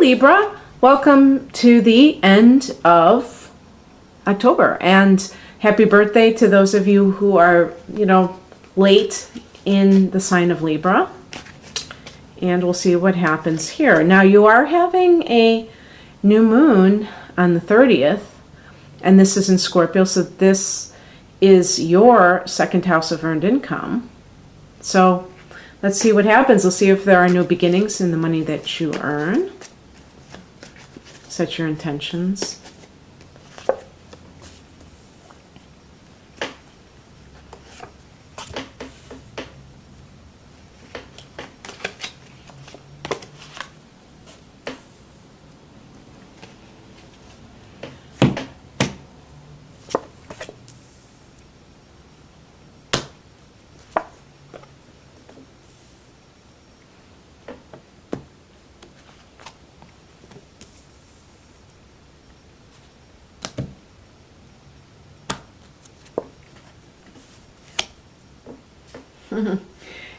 Libra, welcome to the end of October, and happy birthday to those of you who are, late in the sign of Libra. And we'll see what happens here. Now, you are having a new moon on the 30th, and this is in Scorpio, so this is your second house of earned income. So let's see what happens. We'll see if there are new beginnings in the money that you earn. Set your intentions.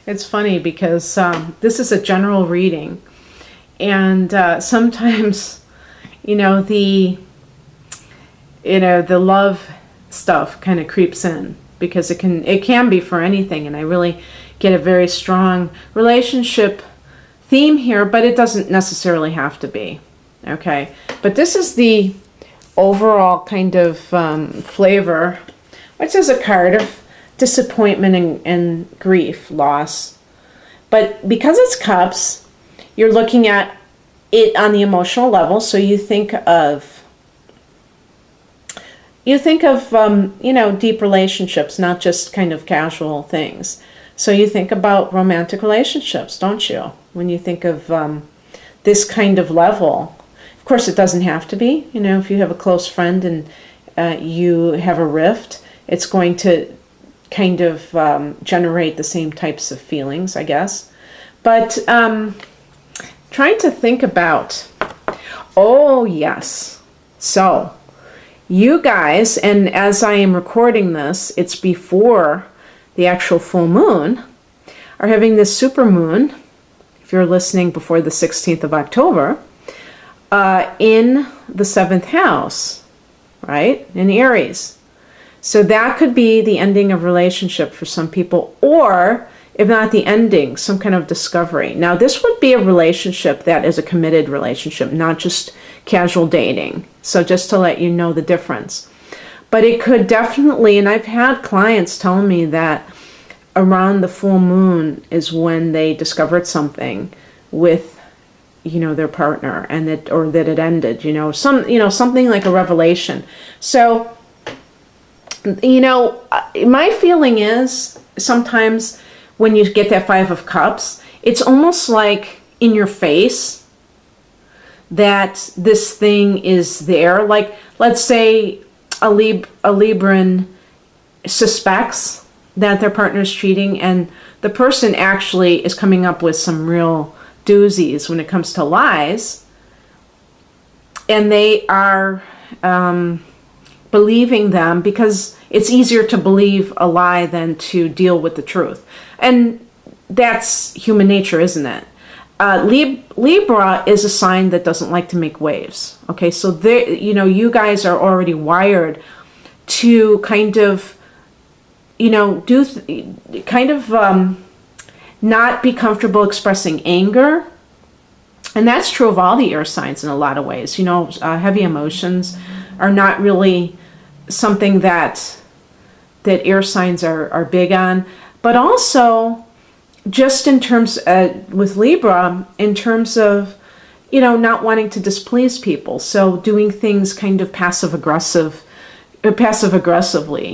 It's funny because this is a general reading, and sometimes, the love stuff kind of creeps in because it can be for anything, and I really get a very strong relationship theme here, but it doesn't necessarily have to be. Okay, but this is the overall kind of flavor. Which is a card of disappointment and grief, loss. But because it's cups, you're looking at it on the emotional level. So you think of deep relationships, not just kind of casual things. So you think about romantic relationships, don't you? When you think of this kind of level. Of course, it doesn't have to be. If you have a close friend and you have a rift, it's going to kind of generate the same types of feelings, I guess. But trying to think about, oh yes, so you guys, and as I am recording this, it's before the actual full moon, are having this super moon, if you're listening before the 16th of October, in the 7th house, right, in Aries. So that could be the ending of relationship for some people, or if not the ending, some kind of discovery. Now, this would be a relationship that is a committed relationship, not just casual dating. So just to let you know the difference. But it could definitely, and I've had clients tell me that around the full moon is when they discovered something with their partner, and that it ended, something like a revelation. So my feeling is sometimes when you get that 5 of Cups, it's almost like in your face that this thing is there. Like, let's say a Libran suspects that their partner's cheating, and the person actually is coming up with some real doozies when it comes to lies, and they are believing them because it's easier to believe a lie than to deal with the truth. And that's human nature, isn't it? Libra is a sign that doesn't like to make waves. Okay, so you guys are already wired to kind of, not be comfortable expressing anger. And that's true of all the air signs in a lot of ways. Heavy emotions are not really something that air signs are big on. But also, just in terms with Libra, in terms of, not wanting to displease people. So doing things kind of passive aggressively,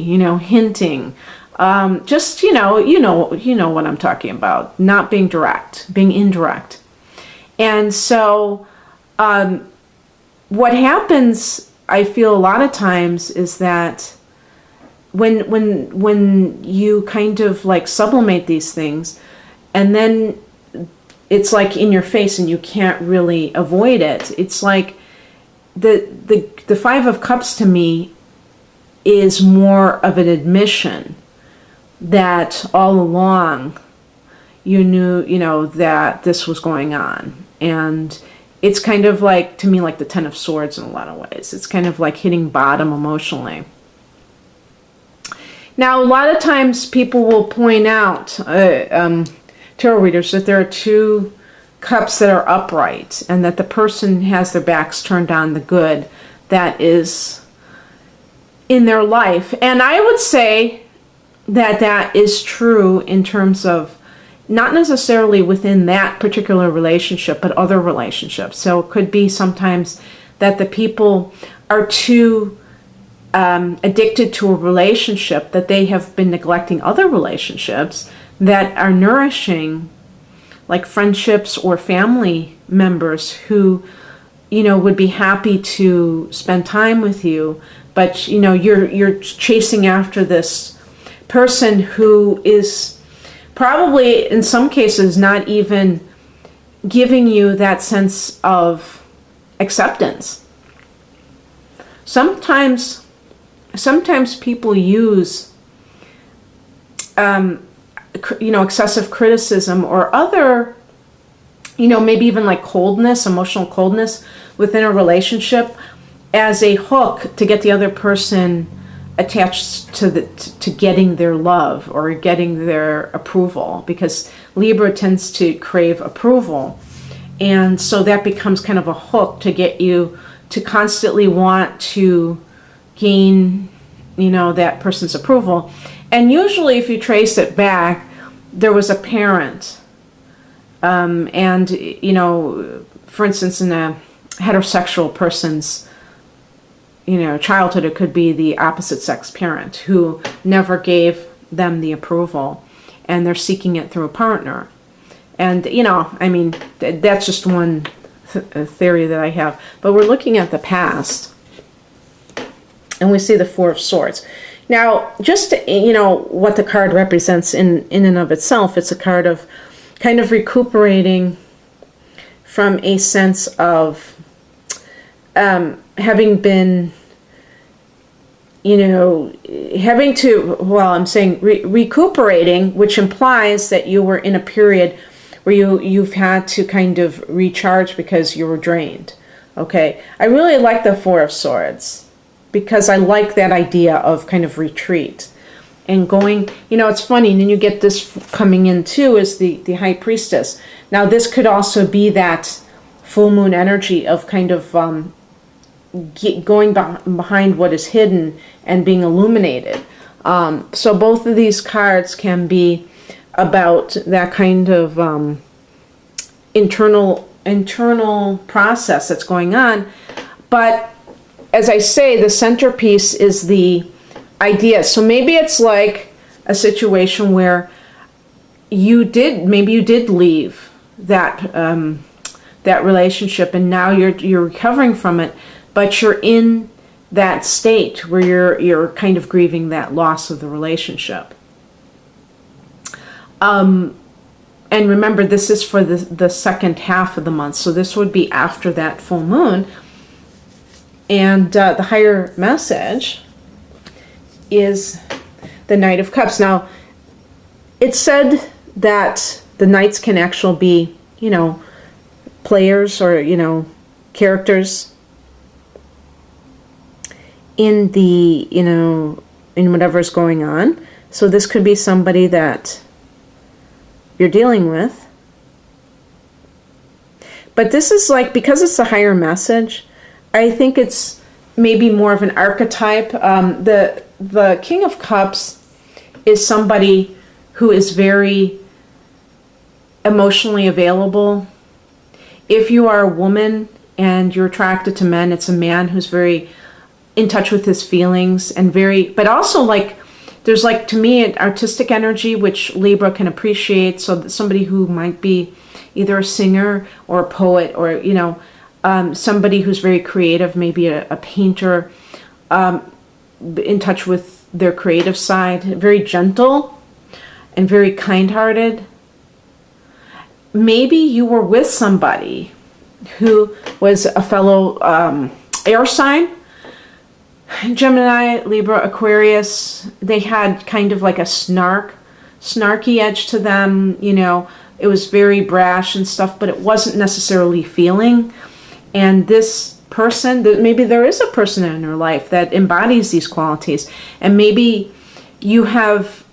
hinting. Just, you know what I'm talking about. Not being direct, being indirect. And so what happens, I feel a lot of times, is that when you kind of like sublimate these things, and then it's like in your face and you can't really avoid it. It's like the 5 of Cups to me is more of an admission that all along you knew, that this was going on. And it's kind of like, to me, like the Ten of Swords in a lot of ways. It's kind of like hitting bottom emotionally. Now, a lot of times people will point out, tarot readers, that there are two cups that are upright and that the person has their backs turned on the good that is in their life. And I would say that that is true in terms of not necessarily within that particular relationship, but other relationships. So it could be sometimes that the people are too addicted to a relationship that they have been neglecting other relationships that are nourishing, like friendships or family members who, would be happy to spend time with you, but you're chasing after this person who is probably in some cases not even giving you that sense of acceptance. Sometimes people use excessive criticism or other, maybe even like coldness, emotional coldness within a relationship as a hook to get the other person attached to getting their love or getting their approval, because Libra tends to crave approval. And so that becomes kind of a hook to get you to constantly want to gain, that person's approval. And usually if you trace it back, there was a parent. And, for instance, in a heterosexual person's, childhood, it could be the opposite sex parent who never gave them the approval and they're seeking it through a partner. And, that's just one theory that I have. But we're looking at the past and we see the Four of Swords. Now, just, what the card represents in and of itself, it's a card of kind of recuperating from a sense of having been, recuperating, which implies that you were in a period where you've had to kind of recharge because you were drained. Okay, I really like the Four of Swords because I like that idea of kind of retreat and going, it's funny, and then you get this coming in too, is the High Priestess. Now this could also be that full moon energy of kind of going behind what is hidden and being illuminated. So both of these cards can be about that kind of internal process that's going on. But as I say, the centerpiece is the idea. So maybe it's like a situation where you did leave that that relationship, and now you're recovering from it, but you're in that state where you're kind of grieving that loss of the relationship. And remember, this is for the second half of the month, so this would be after that full moon. And the higher message is the Knight of Cups. Now, it's said that the knights can actually be, players or, characters in the, in whatever's going on. So this could be somebody that you're dealing with. But this is like, because it's a higher message, I think it's maybe more of an archetype. The King of Cups is somebody who is very emotionally available. If you are a woman and you're attracted to men, it's a man who's very in touch with his feelings and but also like, there's like, to me, an artistic energy, which Libra can appreciate. So somebody who might be either a singer or a poet or, somebody who's very creative, maybe a painter, in touch with their creative side, very gentle and very kind-hearted. Maybe you were with somebody who was a fellow air sign, Gemini, Libra, Aquarius. They had kind of like a snarky edge to them, It was very brash and stuff, but it wasn't necessarily feeling. And this person, maybe there is a person in your life that embodies these qualities, and maybe you have,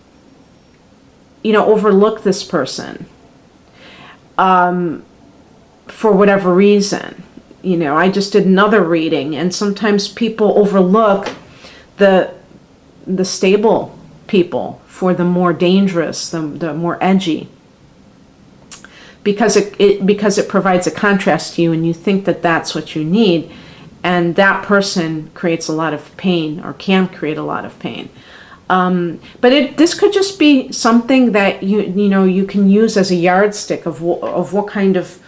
overlooked this person for whatever reason. I just did another reading, and sometimes people overlook the stable people for the more dangerous, the more edgy, because it provides a contrast to you, and you think that that's what you need, and that person creates a lot of pain, or can create a lot of pain. But this could just be something that you can use as a yardstick of what kind of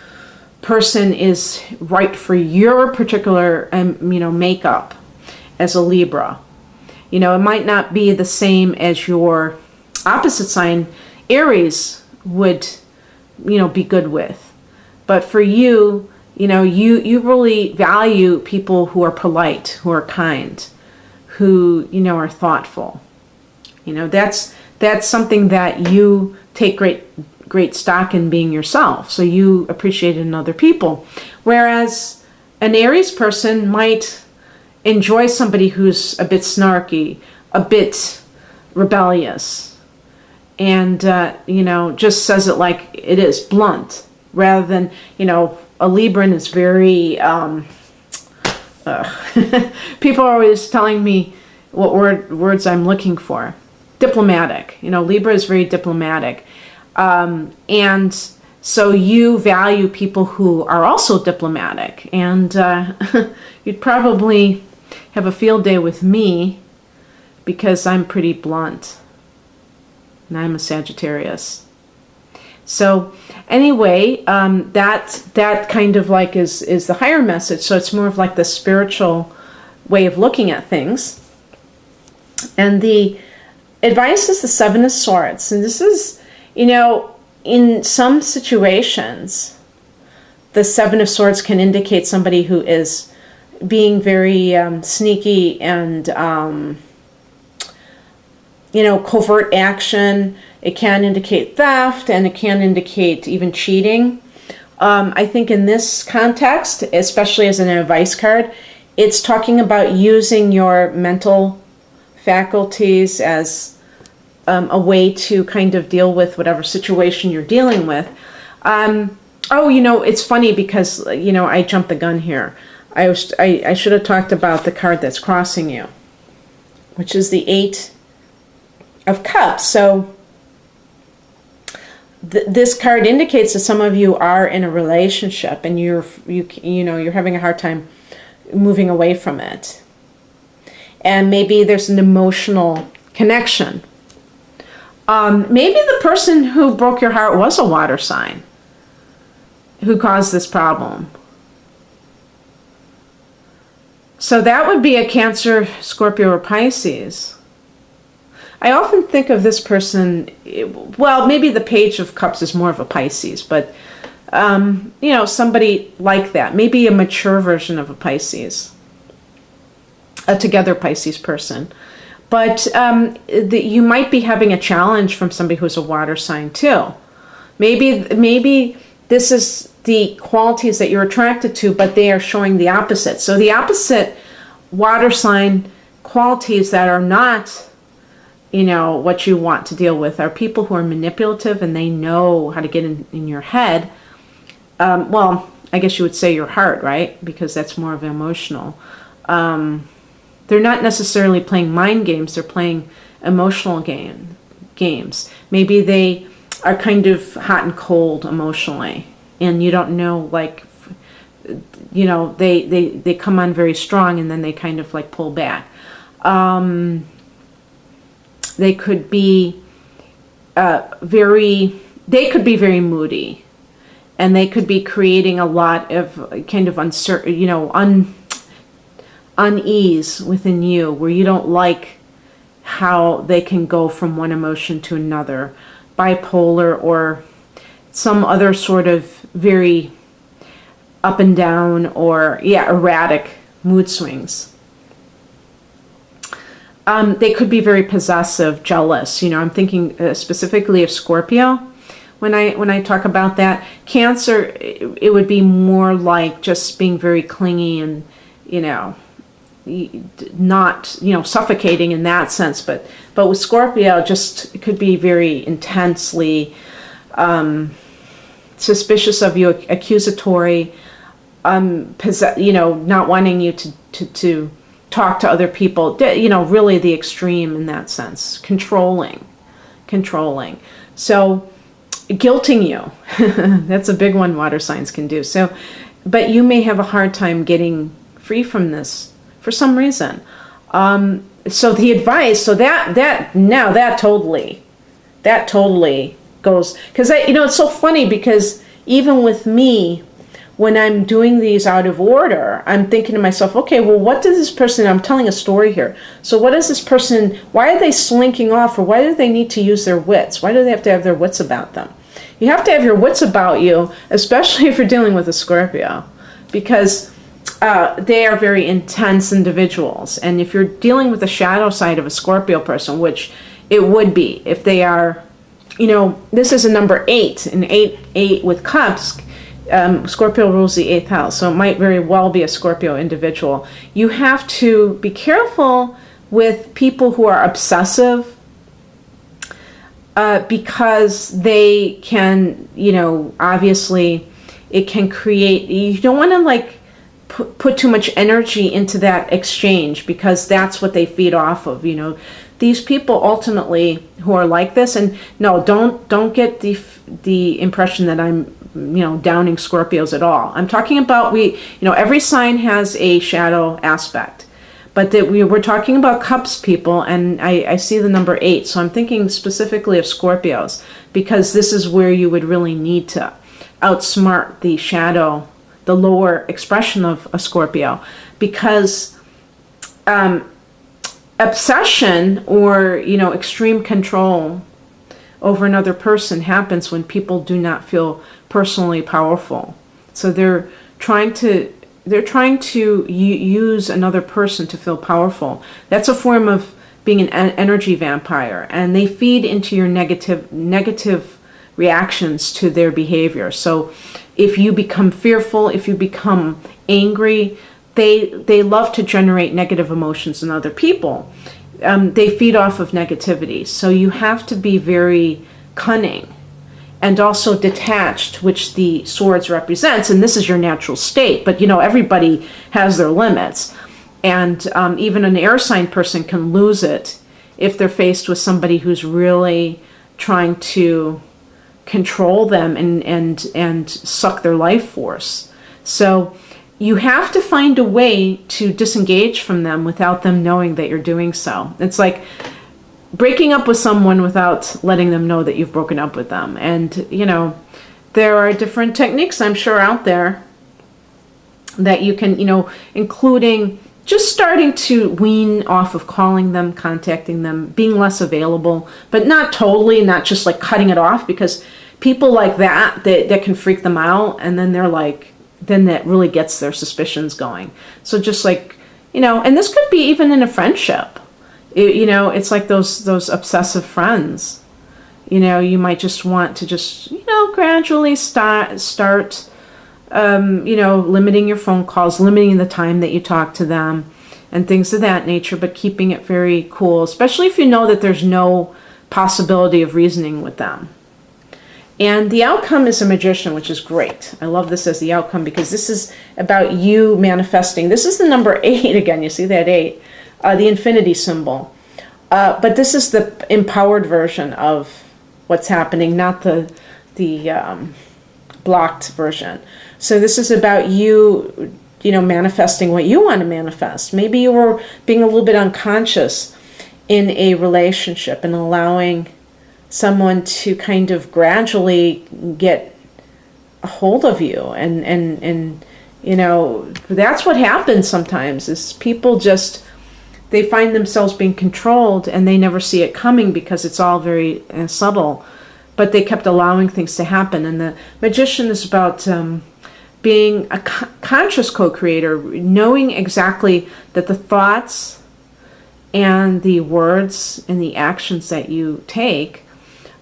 person is right for your particular makeup as a Libra. It might not be the same as your opposite sign, Aries, would be good with. But for you, you really value people who are polite, who are kind, who are thoughtful. That's something that you take great stock in being yourself. So you appreciate it in other people. Whereas an Aries person might enjoy somebody who's a bit snarky, a bit rebellious, and just says it like it is, blunt, rather than a Libran is very people are always telling me what words I'm looking for. Diplomatic. Libra is very diplomatic, and so you value people who are also diplomatic, and you'd probably have a field day with me because I'm pretty blunt, and I'm a Sagittarius. So anyway, that kind of like is the higher message. So it's more of like the spiritual way of looking at things. And the advice is the Seven of Swords. And this is, in some situations, the Seven of Swords can indicate somebody who is being very sneaky and, covert action. It can indicate theft, and it can indicate even cheating. I think in this context, especially as an advice card, it's talking about using your mental faculties as a way to kind of deal with whatever situation you're dealing with. It's funny because, I jumped the gun here. I should have talked about the card that's crossing you, which is the Eight of Cups. So this card indicates that some of you are in a relationship and you're having a hard time moving away from it. And maybe there's an emotional connection. Maybe the person who broke your heart was a water sign who caused this problem. So that would be a Cancer, Scorpio, or Pisces. I often think of this person, well, maybe the Page of Cups is more of a Pisces, but, somebody like that. Maybe a mature version of a Pisces. A together Pisces person. But you might be having a challenge from somebody who's a water sign too. Maybe this is the qualities that you're attracted to, but they are showing the opposite. So the opposite water sign qualities that are not, what you want to deal with are people who are manipulative and they know how to get in your head. Well, I guess you would say your heart, right? Because that's more of emotional. They're not necessarily playing mind games. They're playing emotional games. Maybe they are kind of hot and cold emotionally, and you don't know, they come on very strong and then they kind of like pull back. They could be very moody, and they could be creating a lot of kind of uncertain, unease within you, where you don't like how they can go from one emotion to another, bipolar or some other sort of very up and down or erratic mood swings. They could be very possessive, jealous. I'm thinking specifically of Scorpio, when I talk about that. Cancer, it would be more like just being very clingy and, not, suffocating in that sense. But with Scorpio, just it could be very intensely suspicious of you, accusatory, not wanting you to talk to other people, really the extreme in that sense, controlling. So guilting you, that's a big one water signs can do. So, but you may have a hard time getting free from this for some reason. So the advice, that totally goes, because it's so funny, because even with me, when I'm doing these out of order, I'm thinking to myself, okay, well, what does this person, I'm telling a story here. So what does this person, why are they slinking off, or why do they need to use their wits? Why do they have to have their wits about them? You have to have your wits about you, especially if you're dealing with a Scorpio, because they are very intense individuals. And if you're dealing with the shadow side of a Scorpio person, which it would be if they are, this is a number 8, and 8 with cups. Scorpio rules the 8th house, so it might very well be a Scorpio individual. You have to be careful with people who are obsessive, because they can, obviously it can create, you don't want to put too much energy into that exchange, because that's what they feed off of. These people ultimately who are like this, and no, don't get the impression that I'm downing Scorpios at all. I'm talking about every sign has a shadow aspect, but that we're talking about cups people, and I see the number 8, so I'm thinking specifically of Scorpios, because this is where you would really need to outsmart the shadow, the lower expression of a Scorpio, because obsession or extreme control over another person happens when people do not feel personally powerful. So they're trying to use another person to feel powerful. That's a form of being an energy vampire, and they feed into your negative reactions to their behavior. So if you become fearful, if you become angry, they love to generate negative emotions in other people. They feed off of negativity. So you have to be very cunning and also detached, which the swords represents. And this is your natural state, but everybody has their limits. And even an air sign person can lose it if they're faced with somebody who's really trying to control them and suck their life force. So you have to find a way to disengage from them without them knowing that you're doing so. It's like breaking up with someone without letting them know that you've broken up with them. And, there are different techniques, I'm sure, out there that you can, including just starting to wean off of calling them, contacting them, being less available, but not totally, not just like cutting it off, because people like that can freak them out, and then they're like, then that really gets their suspicions going. So just like, and this could be even in a friendship. It's like those obsessive friends. You might just want to just, gradually start limiting your phone calls, limiting the time that you talk to them, and things of that nature, but keeping it very cool, especially if you know that there's no possibility of reasoning with them. And the outcome is a magician, which is great. I love this as the outcome, because this is about you manifesting. This is the number 8 again. You see that 8, the infinity symbol. But this is the empowered version of what's happening, not the blocked version. So this is about you, manifesting what you want to manifest. Maybe you were being a little bit unconscious in a relationship and allowing someone to kind of gradually get a hold of you, and that's what happens sometimes, is people just, they find themselves being controlled and they never see it coming because it's all very subtle, but they kept allowing things to happen. And the magician is about being a conscious co-creator, knowing exactly that the thoughts and the words and the actions that you take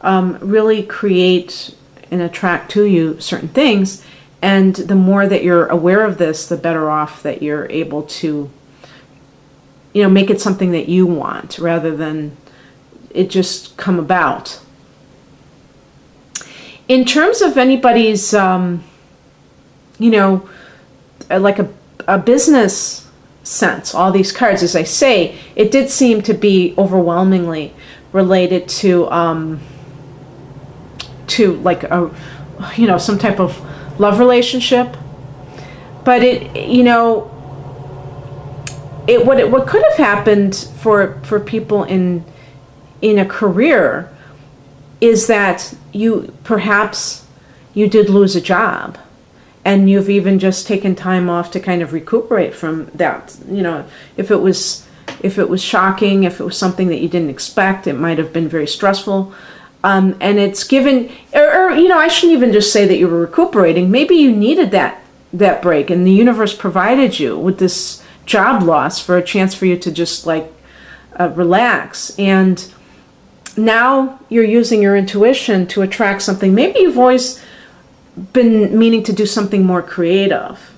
really create and attract to you certain things. And the more that you're aware of this, the better off that you're able to, make it something that you want rather than it just come about. In terms of anybody's, like a business sense, all these cards, as I say, it did seem to be overwhelmingly related to like a, some type of love relationship. But what could have happened for people in a career is that perhaps you did lose a job, and you've even just taken time off to kind of recuperate from that. If it was shocking, if it was something that you didn't expect, it might have been very stressful. And it's given, or I shouldn't even just say that you were recuperating. Maybe you needed that break, and the universe provided you with this job loss for a chance for you to just relax. And now you're using your intuition to attract something. Maybe you've always been meaning to do something more creative,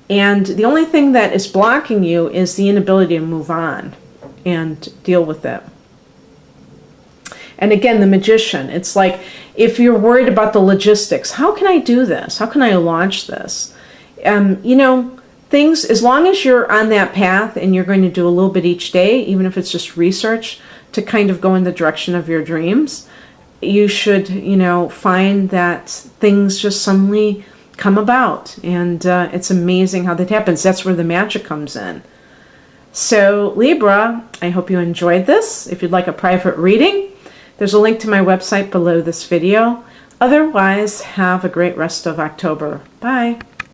and the only thing that is blocking you is the inability to move on and deal with it. And again, the Magician, it's like, if you're worried about the logistics, how can I do this? How can I launch this? Things, as long as you're on that path and you're going to do a little bit each day, even if it's just research to kind of go in the direction of your dreams, you should, find that things just suddenly come about. And it's amazing how that happens. That's where the magic comes in. So Libra, I hope you enjoyed this. If you'd like a private reading, there's a link to my website below this video. Otherwise, have a great rest of October. Bye.